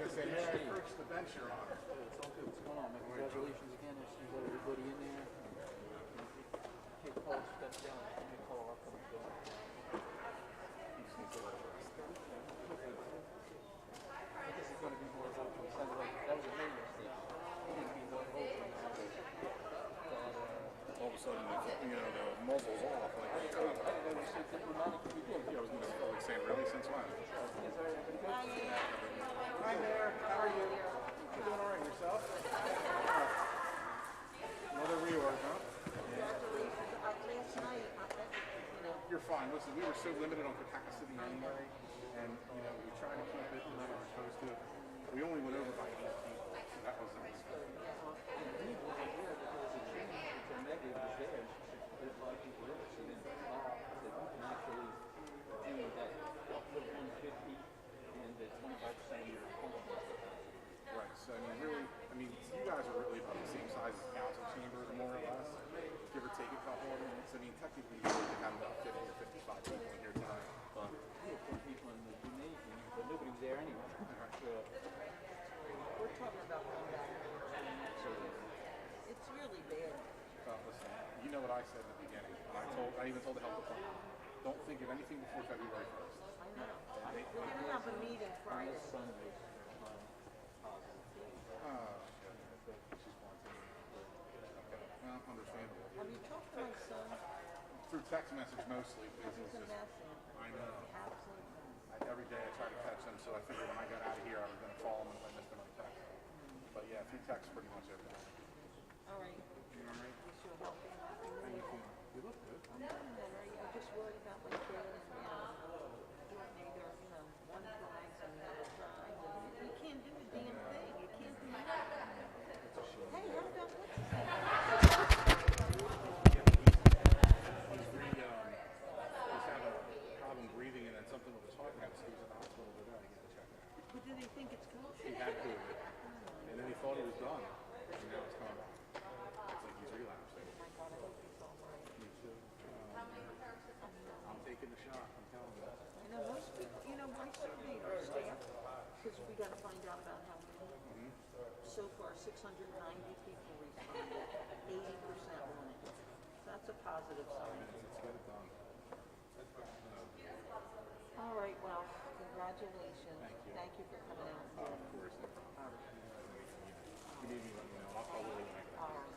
gonna say, may I approach the bench, Your Honor? It's all good. What's going on, man? Congratulations again. I see you got everybody in there. Kid Paul steps down. Give me a call. I'll come and go. I guess it's going to be more votes. It sounded like that was a main mistake. It didn't be more votes. All of a sudden, the muzzle's off. Like, I didn't know you said that Romani could be doing. I was going to say, really? Since when? Yes, all right. Everybody good? Hi, Mayor. How are you? You doing all right yourself? Another reorg, huh? Last night, You're fine. Listen, we were so limited on capacity anyway, and we try to keep it like we're supposed to. We only went over by 8 people, so that was nice. Right. So you guys are really about the same size as council chambers, more or less, give or take a couple of minutes. Technically, you could have about 50 or 55 people in here tonight. But we had 4 people in the gymnasium, but nobody was there anyway. we're talking about going back. It's really bad. Listen, you know what I said in the beginning. I even told the health department, don't think of anything before February 1st. I know. We're going to have a meeting Friday. Sunday. She's quarantined. Okay, well, understandable. Have you talked to my son? Through text message mostly. He's a mess. I know. Absolutely. Every day I try to catch him, so I figured when I got out of here I was going to call him if I missed him on text. But yeah, through text pretty much every day. All right. You all right? Wish you a healthy How you feeling? You look good. I'm doing better. I just worried about my kid and coordinator, one flags and the other side. You can't do a damn thing. You can't do nothing. Hey, how about what's his name? He's having a problem breathing, and then something with his heart now, so he's in the hospital over there to get checked out. But do they think it's COVID? He had COVID, and then he thought he was done, and now it's coming back. It's like he's relapsing. Oh my God, I hope he's all right. Me too. I'm taking the shot, I'm telling you. I know most people, my coordinator staff, because we got to find out about how many. So far, 690 people responded, 80% wanted it. So that's a positive sign. Let's get it done. All right, well, congratulations. Thank you. Thank you for coming out. Of course, no problem. You need me, let me know. I'll call Willie when I get All out. right.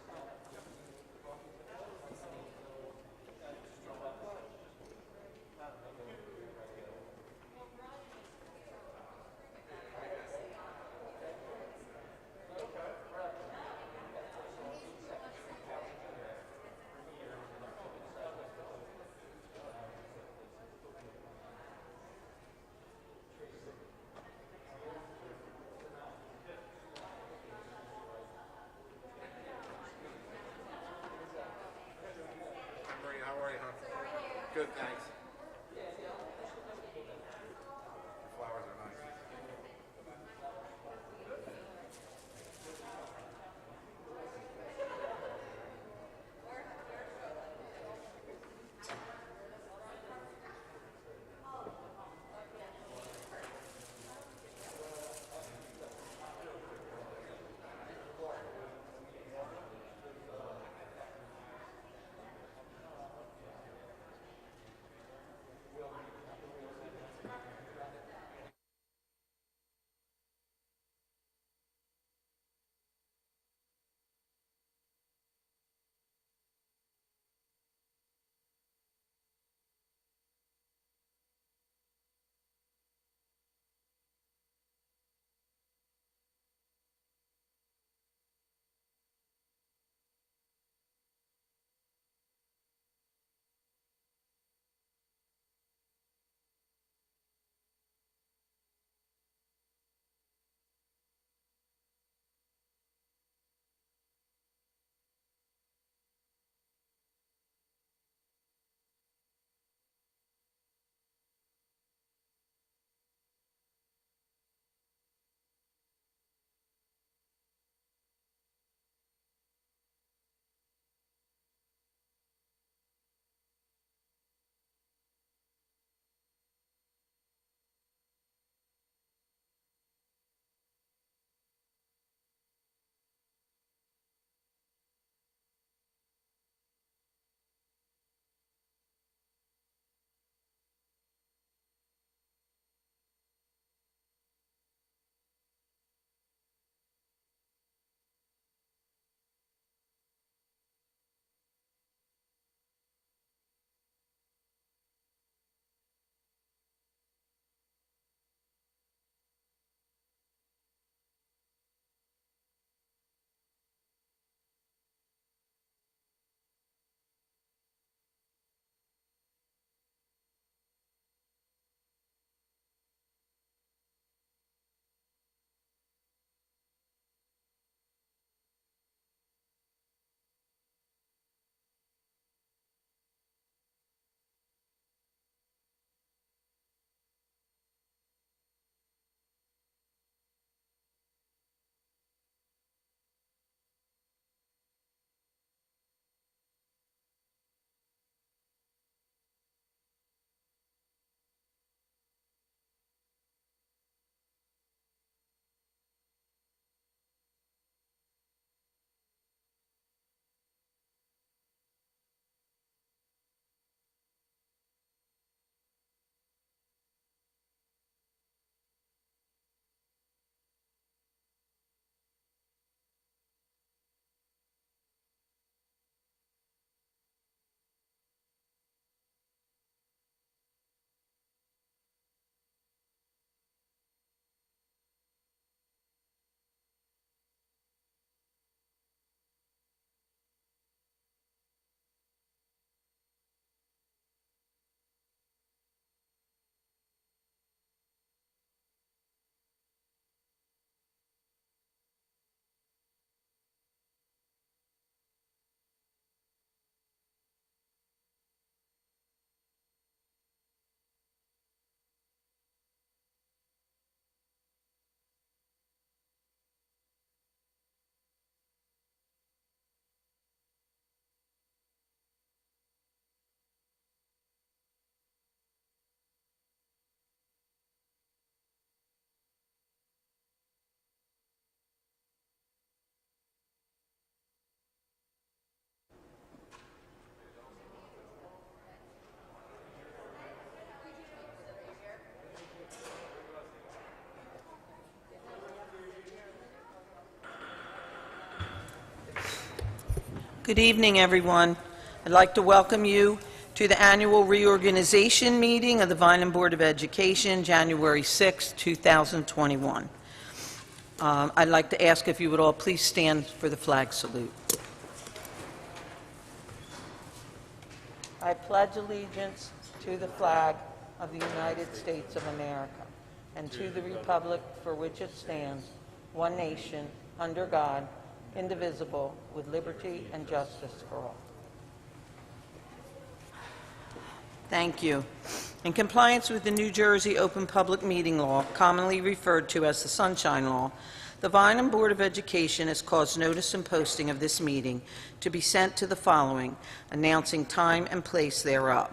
Good evening, everyone. I'd like to welcome you to the annual reorganization meeting of the Vineland Board of Education, January 6, 2021. I'd like to ask if you would all please stand for the flag salute. I pledge allegiance to the flag of the United States of America and to the republic for which it stands, one nation, under God, indivisible, with liberty and justice for all. Thank you. In compliance with the New Jersey Open Public Meeting Law, commonly referred to as the Sunshine Law, the Vineland Board of Education has caused notice and posting of this meeting to be sent to the following, announcing time and place thereof,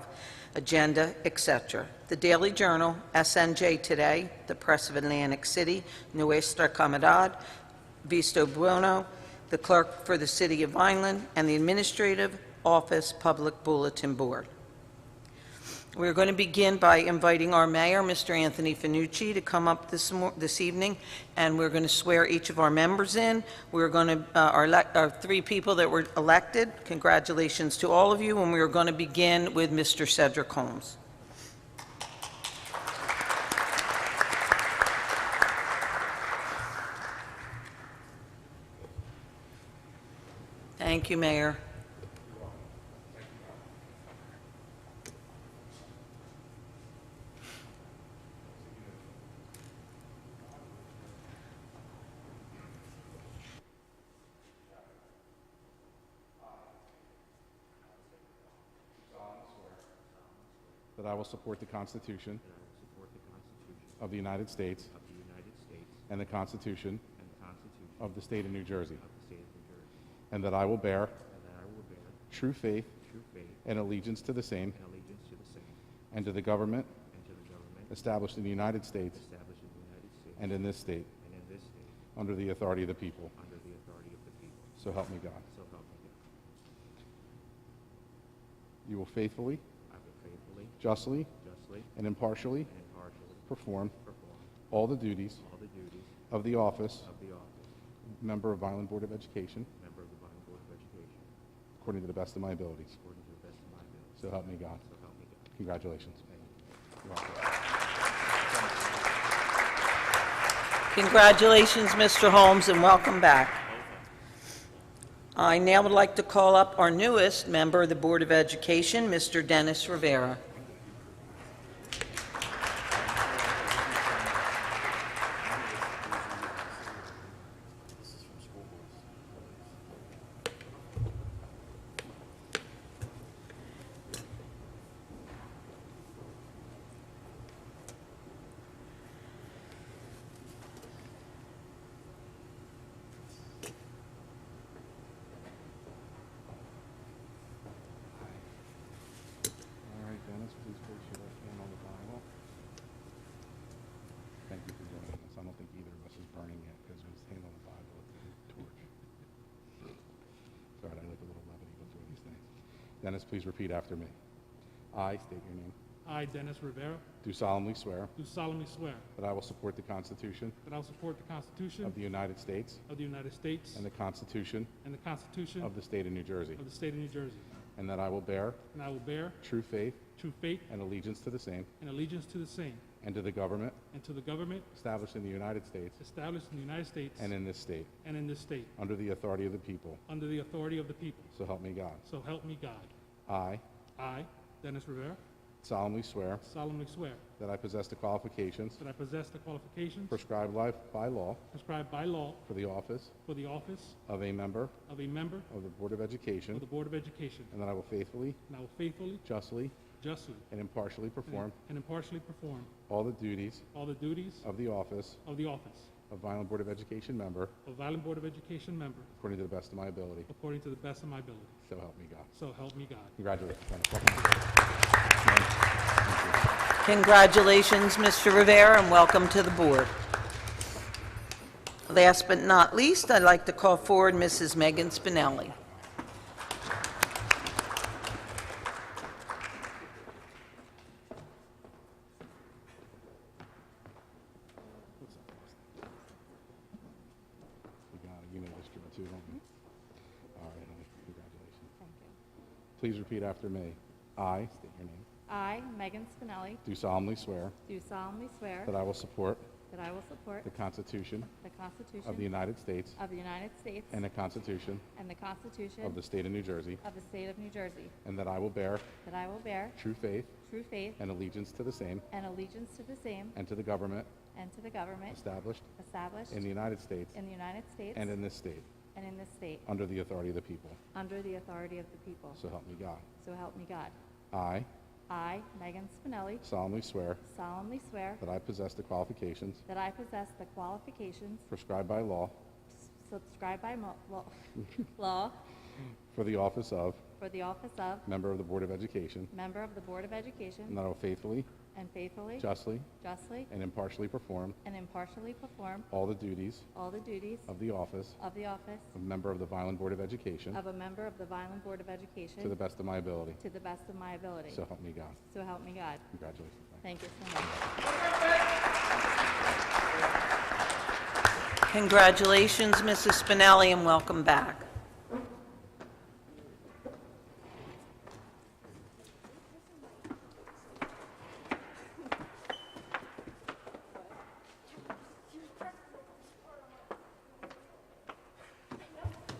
agenda, etc. The Daily Journal, SNJ Today, the Press of Atlantic City, Nuestra Comunidad, Visto Bueno, the Clerk for the City of Vineland, and the Administrative Office Public Bulletin Board. We're going to begin by inviting our mayor, Mr. Anthony Finucci, to come up this evening, and we're going to swear each of our members in. We're going to, our 3 people that were elected, congratulations to all of you, and we're going to begin with Mr. Cedric Holmes. Thank you, Mayor. That I will support the Constitution of the United States and the Constitution of the State of New Jersey, and that I will bear true faith and allegiance to the same and to the government established in the United States and in this state under the authority of the people. So help me God. You will faithfully, justly, and impartially perform all the duties of the office member of Vineland Board of Education according to the best of my abilities. So help me God. Congratulations. Congratulations, Mr. Holmes, and welcome back. I now would like to call up our newest member of the Board of Education, Mr. Dennis Rivera. Dennis, please place your left hand on the Bible. Thank you for joining us. I don't think either of us is burning yet because his hand on the Bible is a torch. Sorry, I like a little levity before these things. Dennis, please repeat after me. I state your name. I, Dennis Rivera, Do solemnly swear do solemnly swear that I will support the Constitution that I will support the Constitution of the United States of the United States and the Constitution and the Constitution of the State of New Jersey, of the State of New Jersey, and that I will bear and I will bear true faith true faith and allegiance to the same and allegiance to the same and to the government and to the government established in the United States established in the United States and in this state and in this state, under the authority of the people. under the authority of the people. So help me God. So help me God. I I, Dennis Rivera, solemnly swear solemnly swear that I possess the qualifications that I possess the qualifications prescribed by law prescribed by law for the office for the office of a member of a member of the Board of Education, of the Board of Education, and that I will faithfully, and I will faithfully, justly, justly, and impartially perform and impartially perform all the duties all the duties of the office of the office of Vineland Board of Education member of Vineland Board of Education member according to the best of my ability. according to the best of my ability. So help me God. So help me God. Congratulations, Dennis. Welcome aboard. Thank you. Congratulations, Mr. Rivera, and welcome to the board. Last but not least, I'd like to call forward Mrs. Megan Spinelli. We got it. You know this drill too, don't you? All right, honey. Congratulations. Please repeat after me. I, state your name, I, Megan Spinelli, do solemnly swear do solemnly swear that I will support that I will support the Constitution the Constitution of the United States of the United States and the Constitution and the Constitution of the State of New Jersey, of the State of New Jersey, and that I will bear that I will bear true faith true faith and allegiance to the same and allegiance to the same and to the government and to the government established established in the United States in the United States and in this state, and in this state, under the authority of the people. under the authority of the people. So help me God. So help me God. I I, Megan Spinelli, solemnly swear solemnly swear that I possess the qualifications that I possess the qualifications prescribed by law subscribed by law for the office of for the office of Member of the Board of Education, Member of the Board of and Education, that I will faithfully, and faithfully, justly, justly, and impartially perform and impartially perform all the duties all the duties of the office of the office of Member of the Vineland Board of Education of a member of the Vineland Board of Education to the best of my ability. to the best of my ability. So help me God. So help me God. Congratulations. Thank you so much. Congratulations, Mrs. Spinelli, and welcome back.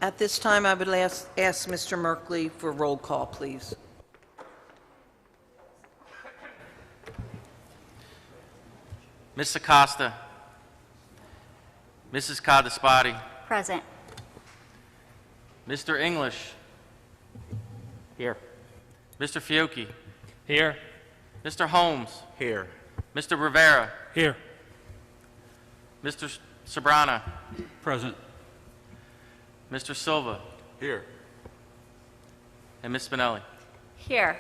At this time, I would ask Mr. Merkley for roll call, please. Ms. Acosta. Mrs. Cadaspati. Present. Mr. English. Here. Mr. Fiocchi. Here. Mr. Holmes. Here. Mr. Rivera. Here. Mr. Sobrana. Present. Mr. Silva. Here. And Ms. Spinelli. Here.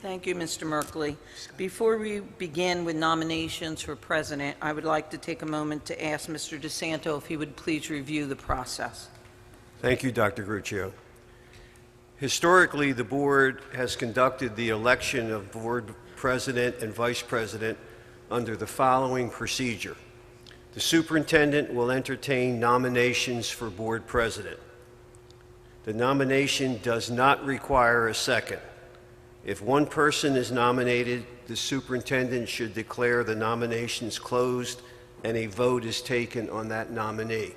Thank you, Mr. Merkley. Before we begin with nominations for president, I would like to take a moment to ask Mr. DeSanto if he would please review the process. Thank you, Dr. Gruccio. Historically, the board has conducted the election of board president and vice president under the following procedure. The superintendent will entertain nominations for board president. The nomination does not require a second. If one person is nominated, the superintendent should declare the nominations closed and a vote is taken on that nominee.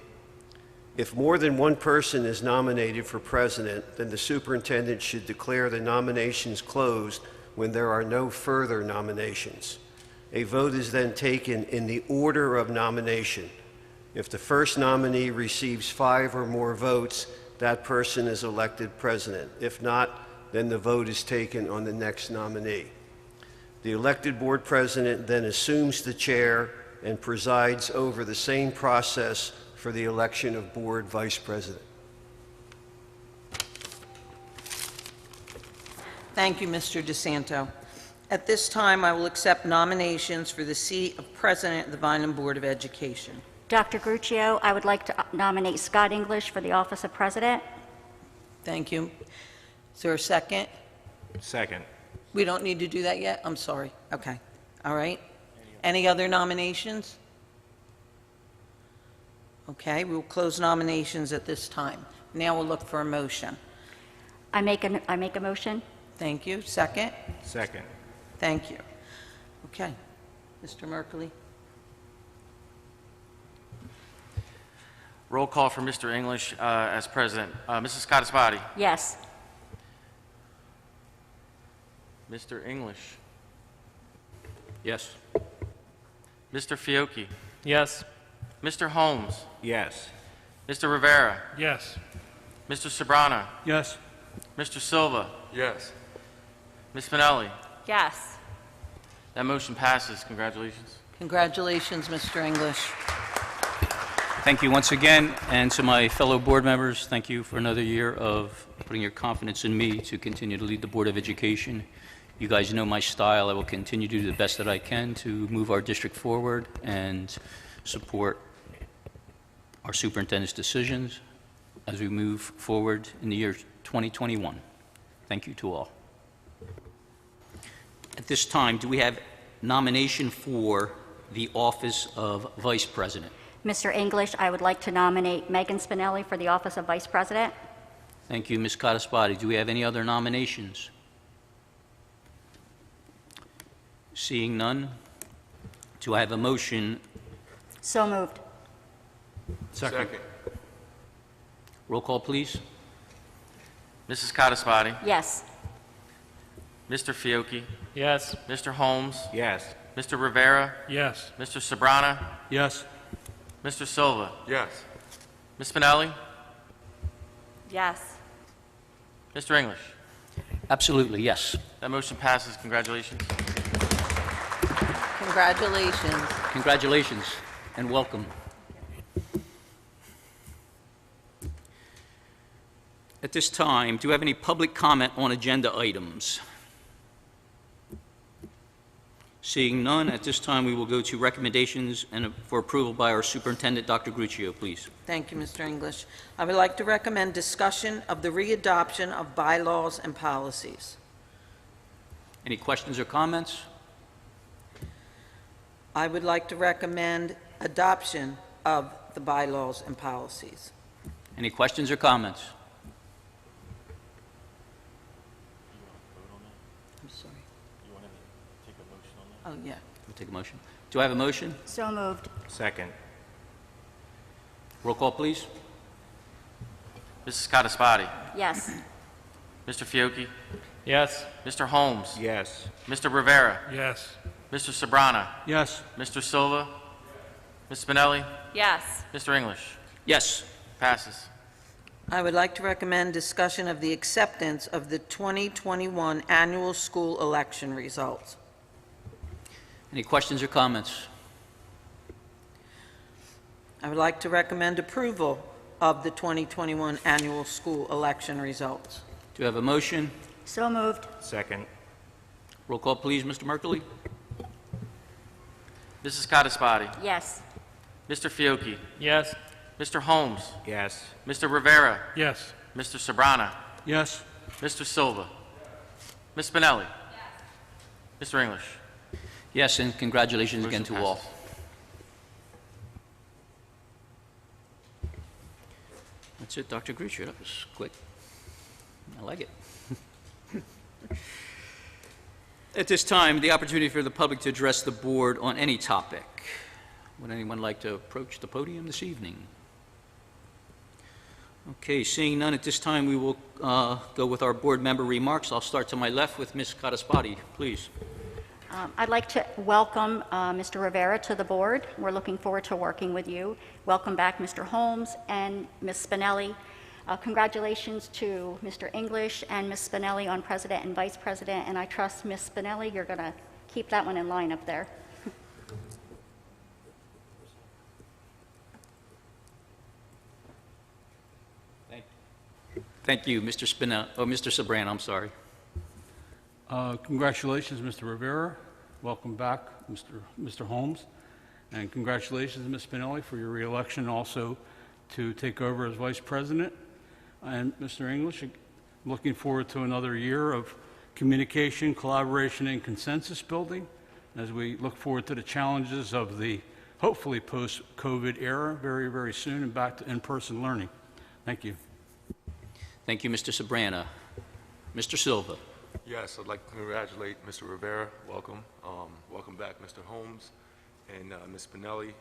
If more than one person is nominated for president, then the superintendent should declare the nominations closed when there are no further nominations. A vote is then taken in the order of nomination. If the first nominee receives 5 or more votes, that person is elected president. If not, then the vote is taken on the next nominee. The elected board president then assumes the chair and presides over the same process for the election of board vice president. Thank you, Mr. DeSanto. At this time, I will accept nominations for the seat of president of the Vineland Board of Education. Dr. Gruccio, I would like to nominate Scott English for the office of president. Thank you. Is there a second? Second. We don't need to do that yet? I'm sorry. Okay. All right. Any other nominations? Okay, we'll close nominations at this time. Now we'll look for a motion. I make a motion. Thank you. Second? Second. Thank you. Okay. Mr. Merkley? Roll call for Mr. English as president. Mrs. Cadaspati. Yes. Mr. English. Yes. Mr. Fiocchi. Yes. Mr. Holmes. Yes. Mr. Rivera. Yes. Mr. Sobrana. Yes. Mr. Silva. Yes. Ms. Spinelli. Yes. That motion passes. Congratulations. Congratulations, Mr. English. Thank you once again, and to my fellow board members, thank you for another year of putting your confidence in me to continue to lead the Board of Education. You guys know my style. I will continue to do the best that I can to move our district forward and support our superintendent's decisions as we move forward in the year 2021. Thank you to all. At this time, do we have nomination for the office of Vice President? Mr. English, I would like to nominate Megan Spinelli for the office of vice president. Thank you, Ms. Codispoti. Do we have any other nominations? Seeing none, do I have a motion? So moved. Second. Roll call, please. Mrs. Codispoti, Yes. Mr. Fiocchi, Yes. Mr. Holmes, Yes. Mr. Rivera, Yes. Mr. Sabrana, Yes. Mr. Silva, Yes. Ms. Spinelli, Yes. Mr. English. Absolutely, yes. That motion passes. Congratulations. Congratulations. Congratulations and welcome. At this time, do you have any public comment on agenda items? Seeing none, at this time we will go to recommendations and for approval by our Superintendent, Dr. Gruccio, please. Thank you, Mr. English. I would like to recommend discussion of the readoption of bylaws and policies. Any questions or comments? I would like to recommend adoption of the bylaws and policies. Any questions or comments? I'm sorry. Oh, yeah. We'll take a motion. Do I have a motion? So moved. Second. Roll call, please. Mrs. Codispoti, Yes. Mr. Fiocchi, Yes. Mr. Holmes, Yes. Mr. Rivera, Yes. Mr. Sabrana, Yes. Mr. Silva, Ms. Spinelli, Yes. Mr. English. Yes. Passes. I would like to recommend discussion of the acceptance of the 2021 annual school election results. Any questions or comments? I would like to recommend approval of the 2021 annual school election results. Do you have a motion? So moved. Second. Roll call, please, Mr. Merkley. Mrs. Codispoti, Yes. Mr. Fiocchi, Yes. Mr. Holmes, Yes. Mr. Rivera, Yes. Mr. Sabrana, Yes. Mr. Silva, Ms. Spinelli, Mr. English. Yes, and congratulations again Motion to all. passes. That's it, Dr. Gruccio. That was quick. I like it. At this time, the opportunity for the public to address the board on any topic. Would anyone like to approach the podium this evening? Okay, seeing none, at this time we will go with our board member remarks. I'll start to my left with Ms. Codispoti, please. I'd like to welcome Mr. Rivera to the board. We're looking forward to working with you. Welcome back, Mr. Holmes and Ms. Spinelli. Congratulations to Mr. English and Ms. Spinelli on President and Vice President, and I trust, Ms. Spinelli, you're going to keep that one in line up there. Thank you, Mr. Mr. Sabrana, I'm sorry. Congratulations, Mr. Rivera. Welcome back, Mr. Holmes. And congratulations, Ms. Spinelli, for your reelection also to take over as Vice President. And Mr. English, looking forward to another year of communication, collaboration, and consensus building as we look forward to the challenges of the hopefully post-COVID era very, very soon and back to in-person learning. Thank you. Thank you, Mr. Sabrana. Mr. Silva. Yes, I'd like to congratulate Mr. Rivera. Welcome. Welcome back, Mr. Holmes. And Ms. Spinelli,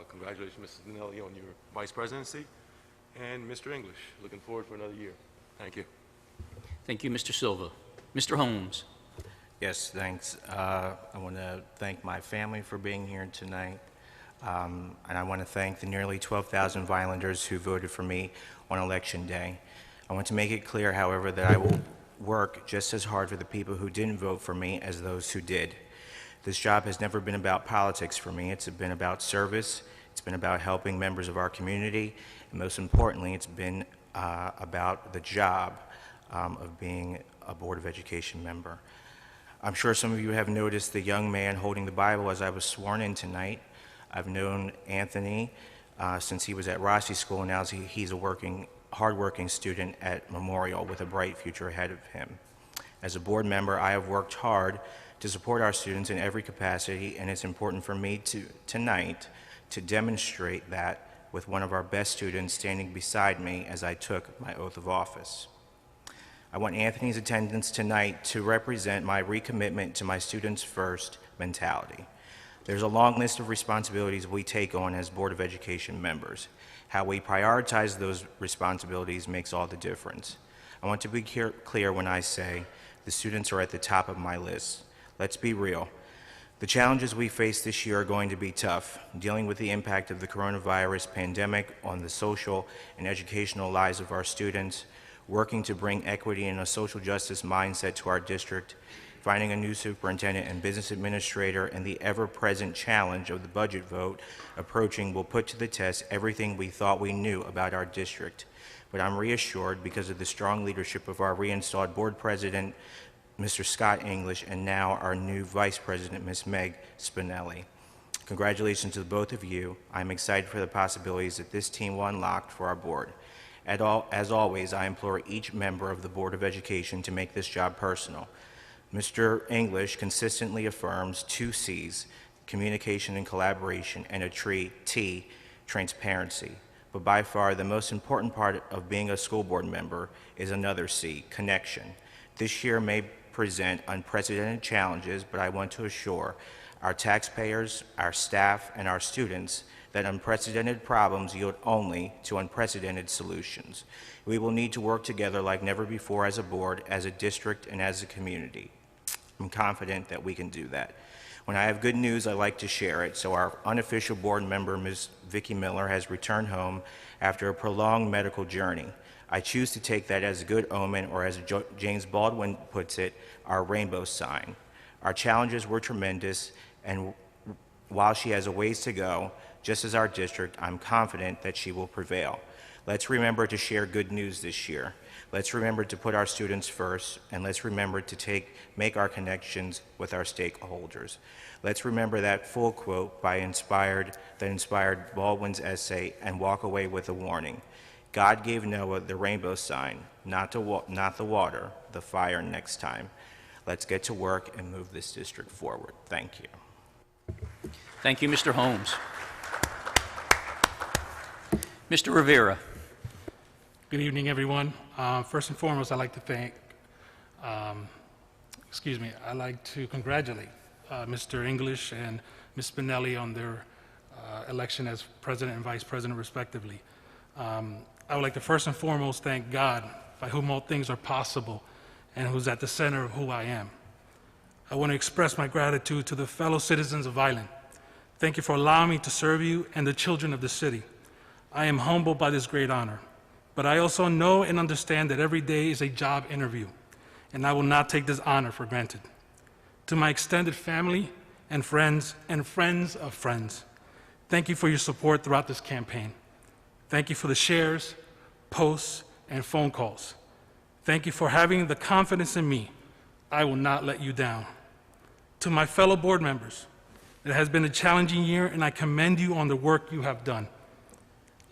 congratulations, Mrs. Spinelli, on your vice presidency. And Mr. English, looking forward for another year. Thank you. Thank you, Mr. Silva. Mr. Holmes. Yes, thanks. I want to thank my family for being here tonight. And I want to thank the nearly 12,000 Vinelanders who voted for me on Election Day. I want to make it clear, however, that I will work just as hard for the people who didn't vote for me as those who did. This job has never been about politics for me. It's been about service. It's been about helping members of our community. And most importantly, it's been about the job of being a Board of Education member. I'm sure some of you have noticed the young man holding the Bible as I was sworn in tonight. I've known Anthony since he was at Rossi School, and now he's a hardworking student at Memorial with a bright future ahead of him. As a board member, I have worked hard to support our students in every capacity, and it's important for me tonight to demonstrate that with one of our best students standing beside me as I took my oath of office. I want Anthony's attendance tonight to represent my recommitment to my students first mentality. There's a long list of responsibilities we take on as Board of Education members. How we prioritize those responsibilities makes all the difference. I want to be clear when I say the students are at the top of my list. Let's be real. The challenges we face this year are going to be tough, dealing with the impact of the coronavirus pandemic on the social and educational lives of our students, working to bring equity and a social justice mindset to our district, finding a new superintendent and business administrator, and the ever-present challenge of the budget vote approaching will put to the test everything we thought we knew about our district. But I'm reassured because of the strong leadership of our reinstalled board president, Mr. Scott English, and now our new vice president, Ms. Meg Spinelli. Congratulations to both of you. I'm excited for the possibilities that this team will unlock for our board. As always, I implore each member of the Board of Education to make this job personal. Mr. English consistently affirms 2 C's, communication and collaboration, and a T, transparency. But by far, the most important part of being a school board member is another C, connection. This year may present unprecedented challenges, but I want to assure our taxpayers, our staff, and our students that unprecedented problems yield only to unprecedented solutions. We will need to work together like never before as a board, as a district, and as a community. I'm confident that we can do that. When I have good news, I like to share it, so our unofficial board member, Ms. Vicki Miller, has returned home after a prolonged medical journey. I choose to take that as a good omen, or as James Baldwin puts it, our rainbow sign. Our challenges were tremendous, and while she has a ways to go, just as our district, I'm confident that she will prevail. Let's remember to share good news this year. Let's remember to put our students first, and let's remember to make our connections with our stakeholders. Let's remember that full quote that inspired Baldwin's essay, and walk away with a warning. God gave Noah the rainbow sign, not the water, the fire next time. Let's get to work and move this district forward. Thank you. Thank you, Mr. Holmes. Mr. Rivera. Good evening, everyone. First and foremost, I'd like to I'd like to congratulate Mr. English and Ms. Spinelli on their election as president and vice president, respectively. I would like to first and foremost thank God, by whom all things are possible and who's at the center of who I am. I want to express my gratitude to the fellow citizens of Vineland. Thank you for allowing me to serve you and the children of the city. I am humbled by this great honor, but I also know and understand that every day is a job interview, and I will not take this honor for granted. To my extended family and friends of friends, thank you for your support throughout this campaign. Thank you for the shares, posts, and phone calls. Thank you for having the confidence in me. I will not let you down. To my fellow board members, it has been a challenging year, and I commend you on the work you have done.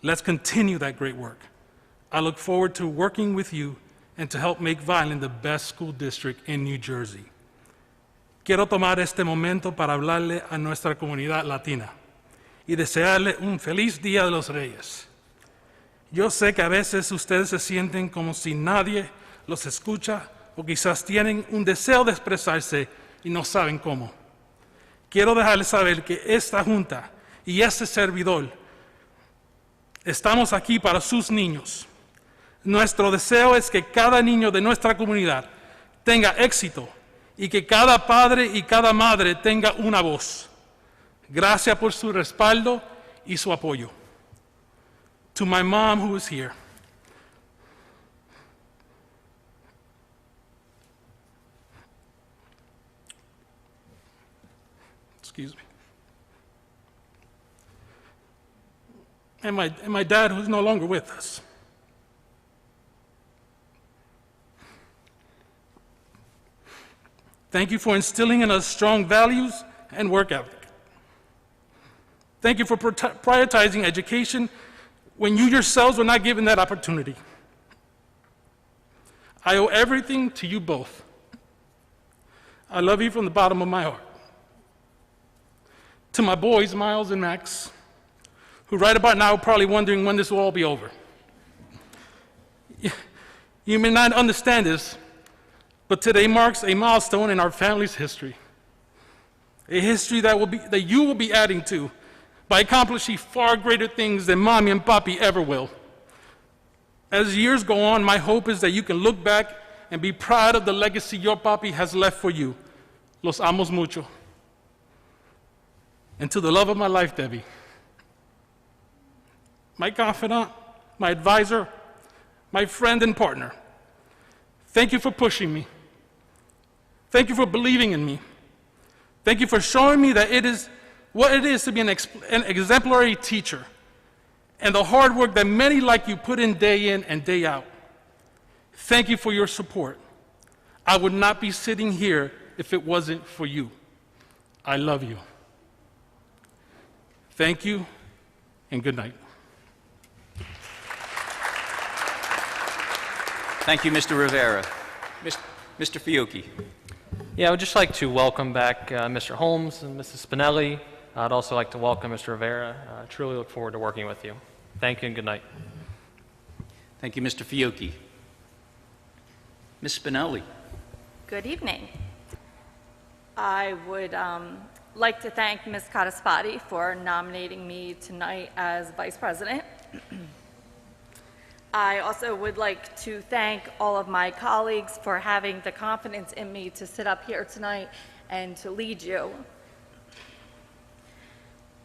Let's continue that great work. I look forward to working with you and to help make Vineland the best school district in New Jersey. Quiero tomar este momento para hablarle a nuestra comunidad latina y desearle un feliz Día de los Reyes. Yo sé que a veces ustedes se sienten como si nadie los escucha o quizás tienen un deseo de expresarse y no saben cómo. Quiero dejarles saber que esta junta y este servidor estamos aquí para sus niños. Nuestro deseo es que cada niño de nuestra comunidad tenga éxito y que cada padre y cada madre tenga una voz. Gracias por su respaldo y su apoyo. To my mom, who is here, excuse me, and my dad, who's no longer with us. Thank you for instilling in us strong values and work ethic. Thank you for prioritizing education when you yourselves were not given that opportunity. I owe everything to you both. I love you from the bottom of my heart. To my boys, Miles and Max, who right about now are probably wondering when this will all be over. You may not understand this, but today marks a milestone in our family's history. A history that you will be adding to by accomplishing far greater things than Mommy and Papi ever will. As years go on, my hope is that you can look back and be proud of the legacy your Papi has left for you. Los amos mucho. And to the love of my life, Debbie, my confidant, my advisor, my friend and partner, thank you for pushing me. Thank you for believing in me. Thank you for showing me that it is what it is to be an exemplary teacher and the hard work that many like you put in and day out. Thank you for your support. I would not be sitting here if it wasn't for you. I love you. Thank you, and good night. Thank you, Mr. Rivera. Mr. Fiocchi. Yeah, I would just like to welcome back Mr. Holmes and Mrs. Spinelli. I'd also like to welcome Mr. Rivera. I truly look forward to working with you. Thank you and good night. Thank you, Mr. Fiocchi. Ms. Spinelli. Good evening. I would like to thank Ms. Cadaspati for nominating me tonight as Vice President. I also would like to thank all of my colleagues for having the confidence in me to sit up here tonight and to lead you.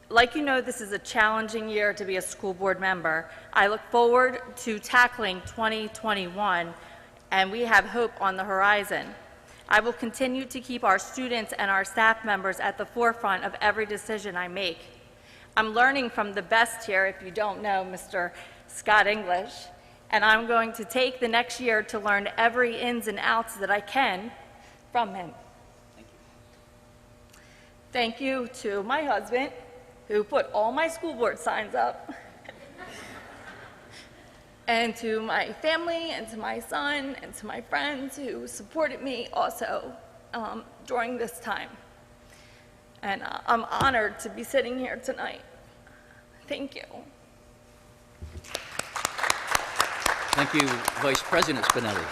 Like you know, this is a challenging year to be a school board member. I look forward to tackling 2021, and we have hope on the horizon. I will continue to keep our students and our staff members at the forefront of every decision I make. I'm learning from the best here, if you don't know Mr. Scott English, and I'm going to take the next year to learn every ins and outs that I can from him. Thank you to my husband, who put all my school board signs up, and to my family, and to my son, and to my friends who supported me also during this time. And I'm honored to be sitting here tonight. Thank you. Thank you, Vice President Spinelli.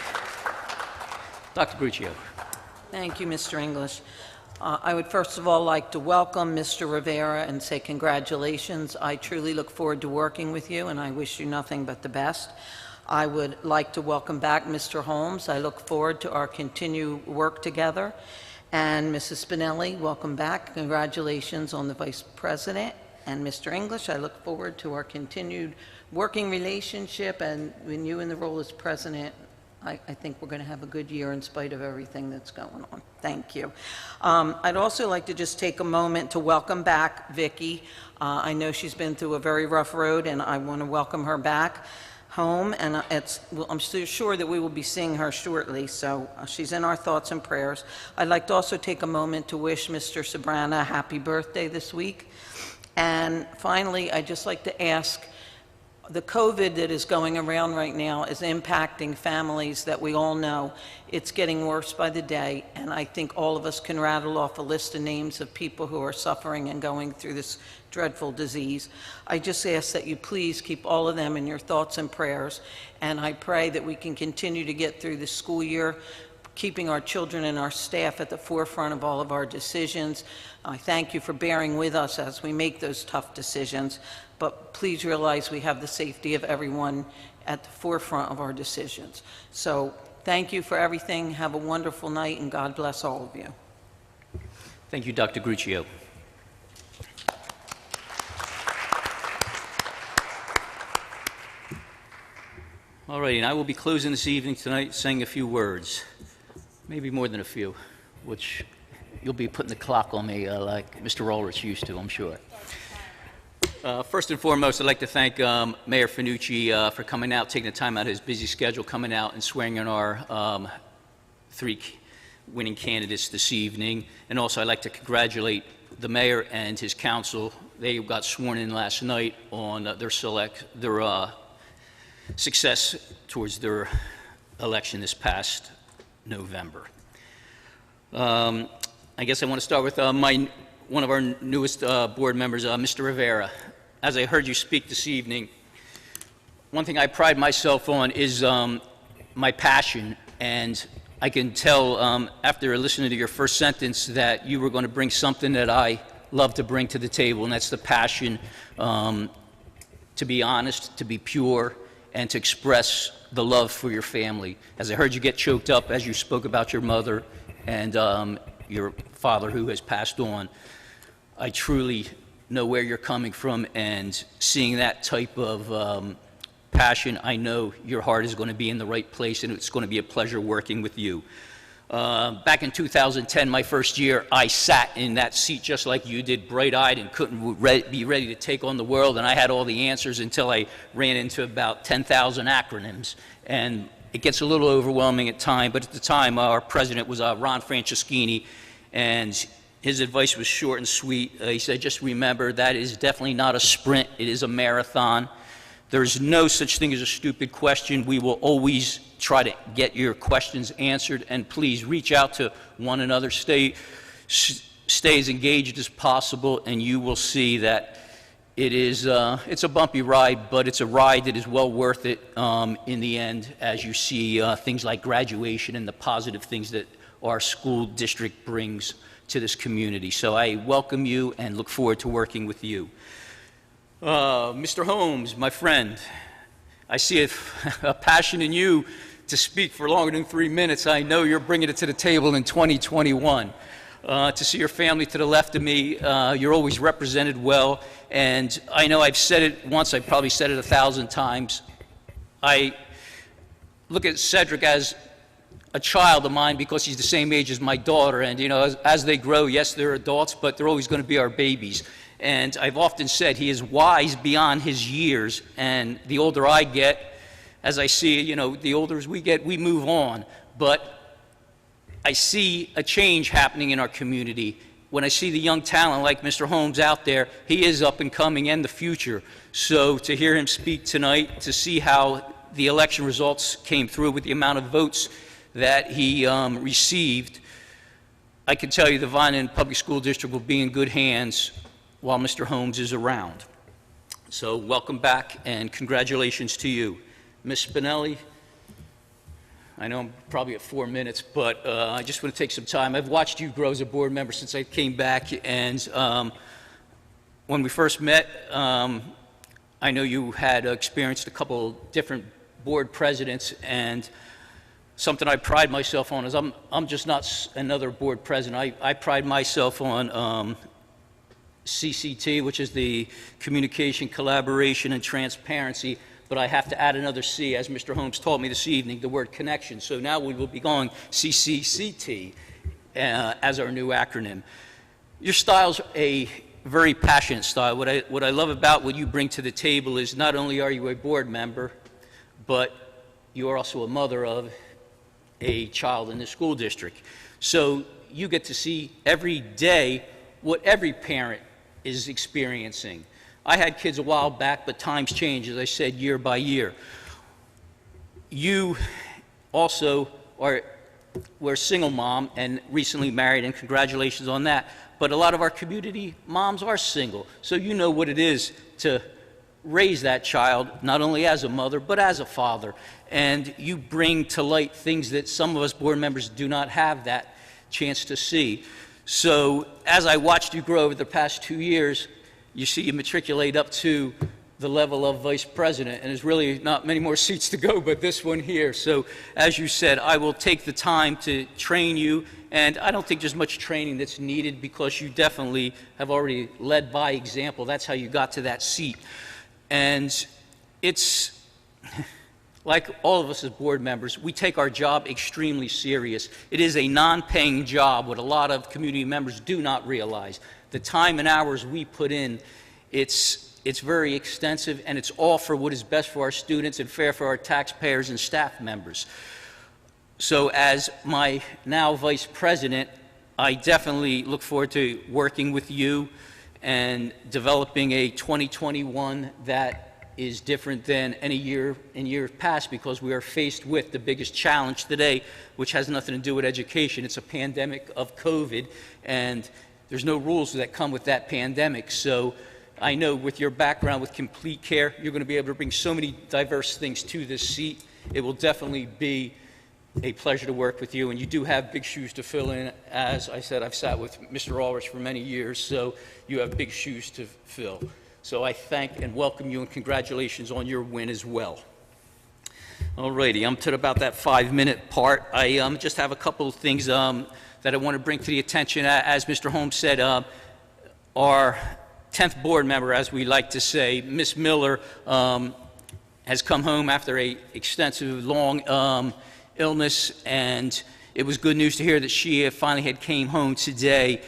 Dr. Gruccio. Thank you, Mr. English. I would first of all like to welcome Mr. Rivera and say congratulations. I truly look forward to working with you, and I wish you nothing but the best. I would like to welcome back Mr. Holmes. I look forward to our continued work together. And Mrs. Spinelli, welcome back. Congratulations on the Vice President. And Mr. English, I look forward to our continued working relationship, and when you in the role as President, I think we're going to have a good year in spite of everything that's going on. Thank you. I'd also like to just take a moment to welcome back Vicki. I know she's been through a very rough road, and I want to welcome her back home, and I'm sure that we will be seeing her shortly, so she's in our thoughts and prayers. I'd like to also take a moment to wish Mr. Sabrana a happy birthday this week. And finally, I'd just like to ask, the COVID that is going around right now is impacting families that we all know. It's getting worse by the day, and I think all of us can rattle off a list of names of people who are suffering and going through this dreadful disease. I just ask that you please keep all of them in your thoughts and prayers, and I pray that we can continue to get through the school year, keeping our children and our staff at the forefront of all of our decisions. I thank you for bearing with us as we make those tough decisions, but please realize we have the safety of everyone at the forefront of our decisions. So thank you for everything. Have a wonderful night, and God bless all of you. Thank you, Dr. Gruccio. All right, and I will be closing this evening tonight saying a few words, maybe more than a few, which you'll be putting the clock on me like Mr. Ulrich used to, I'm sure. First and foremost, I'd like to thank Mayor Finucci for coming out, taking the time out of his busy schedule, coming out and swearing in our 3 winning candidates this evening. And also, I'd like to congratulate the mayor and his council. They got sworn in last night on their success towards their election this past November. I guess I want to start with one of our newest board members, Mr. Rivera. As I heard you speak this evening, one thing I pride myself on is my passion, and I can tell after listening to your first sentence that you were going to bring something that I love to bring to the table, and that's the passion to be honest, to be pure, and to express the love for your family. As I heard you get choked up as you spoke about your mother and your father who has passed on, I truly know where you're coming from, and seeing that type of passion, I know your heart is going to be in the right place, and it's going to be a pleasure working with you. Back in 2010, my first year, I sat in that seat just like you did, bright-eyed and couldn't be ready to take on the world, and I had all the answers until I ran into about 10,000 acronyms. And it gets a little overwhelming at times, but at the time, our president was Ron Franceschini, and his advice was short and sweet. He said, just remember, that is definitely not a sprint, it is a marathon. There's no such thing as a stupid question. We will always try to get your questions answered, and please reach out to one another. Stay as engaged as possible, and you will see that it is it's a bumpy ride, but it's a ride that is well worth it in the end, as you see things like graduation and the positive things that our school district brings to this community. So I welcome you and look forward to working with you. Mr. Holmes, my friend, I see a passion in you to speak for longer than 3 minutes. I know you're bringing it to the table in 2021. To see your family to the left of me, you're always represented well, and I know I've said it once, I've probably said it 1,000 times. I look at Cedric as a child of mine because he's the same age as my daughter, and you know, as they grow, yes, they're adults, but they're always going to be our babies. And I've often said he is wise beyond his years, and the older I get, as I see, you know, the older as we get, we move on. But I see a change happening in our community. When I see the young talent like Mr. Holmes out there, he is up and coming and the future. So to hear him speak tonight, to see how the election results came through with the amount of votes that he received, I can tell you the Vineland Public School District will be in good hands while Mr. Holmes is around. So welcome back and congratulations to you. Ms. Spinelli, I know I'm probably at 4 minutes, but I just want to take some time. I've watched you grow as a board member since I came back, and when we first met, I know you had experienced a couple different board presidents, and something I pride myself on is I'm just not another board president. I pride myself on CCT, which is the communication, collaboration, and transparency, but I have to add another C, as Mr. Holmes taught me this evening, the word connection. So now we will be going CCCT as our new acronym. Your style's a very passionate style. What I love about what you bring to the table is not only are you a board member, but you are also a mother of a child in the school district. So you get to see every day what every parent is experiencing. I had kids a while back, but times change, as I said, year by year. You also were a single mom and recently married, and congratulations on that. But a lot of our community moms are single, so you know what it is to raise that child, not only as a mother, but as a father. And you bring to light things that some of us board members do not have that chance to see. So as I watched you grow over the past 2 years, you see you matriculate up to the level of vice president, and there's really not many more seats to go but this one here. So as you said, I will take the time to train you, and I don't think there's much training that's needed because you definitely have already led by example. That's how you got to that seat. And it's like all of us as board members, we take our job extremely serious. It is a non-paying job, what a lot of community members do not realize. The time and hours we put in, it's very extensive, and it's all for what is best for our students and fair for our taxpayers and staff members. So as my now vice president, I definitely look forward to working with you and developing a 2021 that is different than any year in years past, because we are faced with the biggest challenge today, which has nothing to do with education. It's a pandemic of COVID, and there's no rules that come with that pandemic. So I know with your background with Complete Care, you're going to be able to bring so many diverse things to this seat, It will definitely be a pleasure to work with you, and you do have big shoes to fill in. As I said, I've sat with Mr. Ulrich for many years, so you have big shoes to fill. So I thank and welcome you, and congratulations on your win as well. All righty, I'm to about that 5-minute part. I just have a couple of things that I want to bring to the attention. As Mr. Holmes said, our 10th board member, as we like to say, Miss Miller, has come home after a extensive, long illness, and it was good news to hear that she finally had came home today.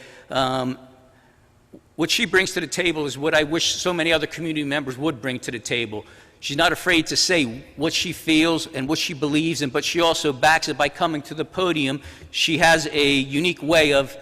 What she brings to the table is what I wish so many other community members would bring to the table. She's not afraid to say what she feels and what she believes in, but she also backs it by coming to the podium. She has a unique way of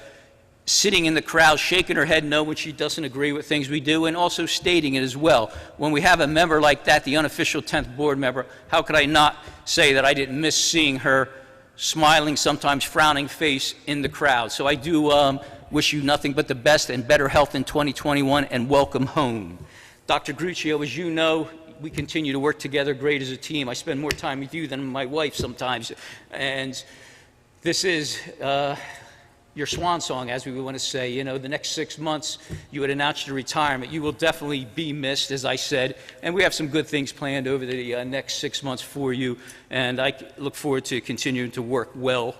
sitting in the crowd, shaking her head no when she doesn't agree with things we do, and also stating it as well. When we have a member like that, the unofficial 10th board member, how could I not say that I didn't miss seeing her smiling, sometimes frowning face in the crowd? So I do wish you nothing but the best and better health in 2021, and welcome home. Dr. Gruccio, as you know, we continue to work together great as a team. I spend more time with you than my wife sometimes, and this is your swan song, as we want to say. You know, the next 6 months, you would announce your retirement. You will definitely be missed, as I said, and we have some good things planned over the next 6 months for you, and I look forward to continuing to work well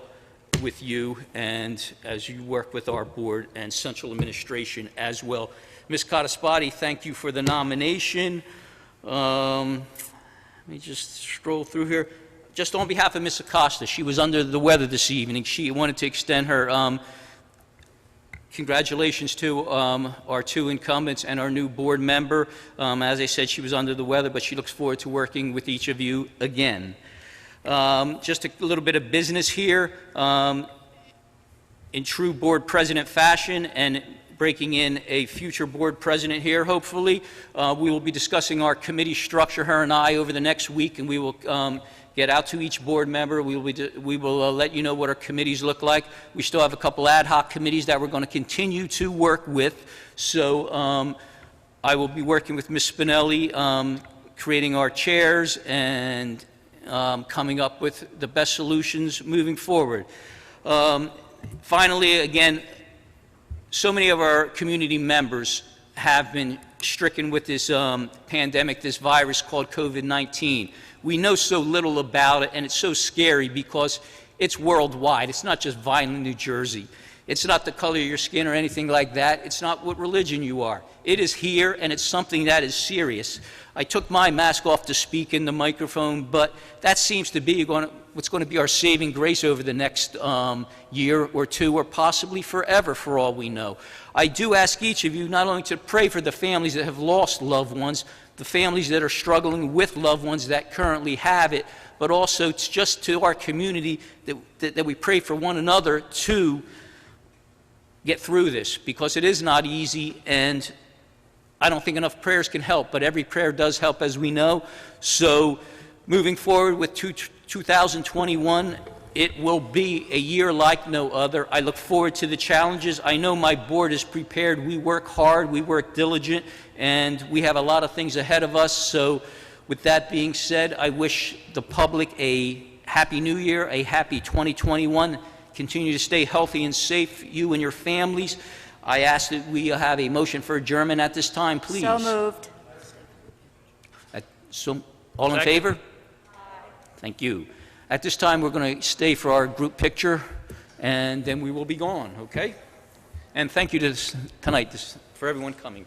with you and as you work with our board and central administration as well. Ms. Cataspati, thank you for the nomination. Let me just stroll through here. Just on behalf of Ms. Acosta, she was under the weather this evening. She wanted to extend her congratulations to our 2 incumbents and our new board member. As I said, she was under the weather, but she looks forward to working with each of you again. Just a little bit of business here. In true board president fashion, and breaking in a future board president here, hopefully, we will be discussing our committee structure, her and I, over the next week, and we will get out to each board member. We will let you know what our committees look like. We still have a couple ad hoc committees that we're going to continue to work with. So I will be working with Ms. Spinelli, creating our chairs and coming up with the best solutions moving forward. Finally, again, so many of our community members have been stricken with this pandemic, this virus called COVID-19. We know so little about it, and it's so scary because it's worldwide. It's not just Vineland, New Jersey. It's not the color of your skin or anything like that. It's not what religion you are. It is here, and it's something that is serious. I took my mask off to speak in the microphone, but that seems to be what's going to be our saving grace over the next year or 2, or possibly forever, for all we know. I do ask each of you not only to pray for the families that have lost loved ones, the families that are struggling with loved ones that currently have it, but also it's just to our community that we pray for one another to get through this, because it is not easy, and I don't think enough prayers can help, but every prayer does help, as we know. So moving forward with 2021, it will be a year like no other. I look forward to the challenges. I know my board is prepared. We work hard, we work diligent, and we have a lot of things ahead of us. So with that being said, I wish the public a happy new year, a happy 2021. Continue to stay healthy and safe, you and your families. I ask that we have a motion for adjournment at this time, please. So moved. All in favor? Thank you. At this time, we're going to stay for our group picture, and then we will be gone, okay? And thank you tonight for everyone coming.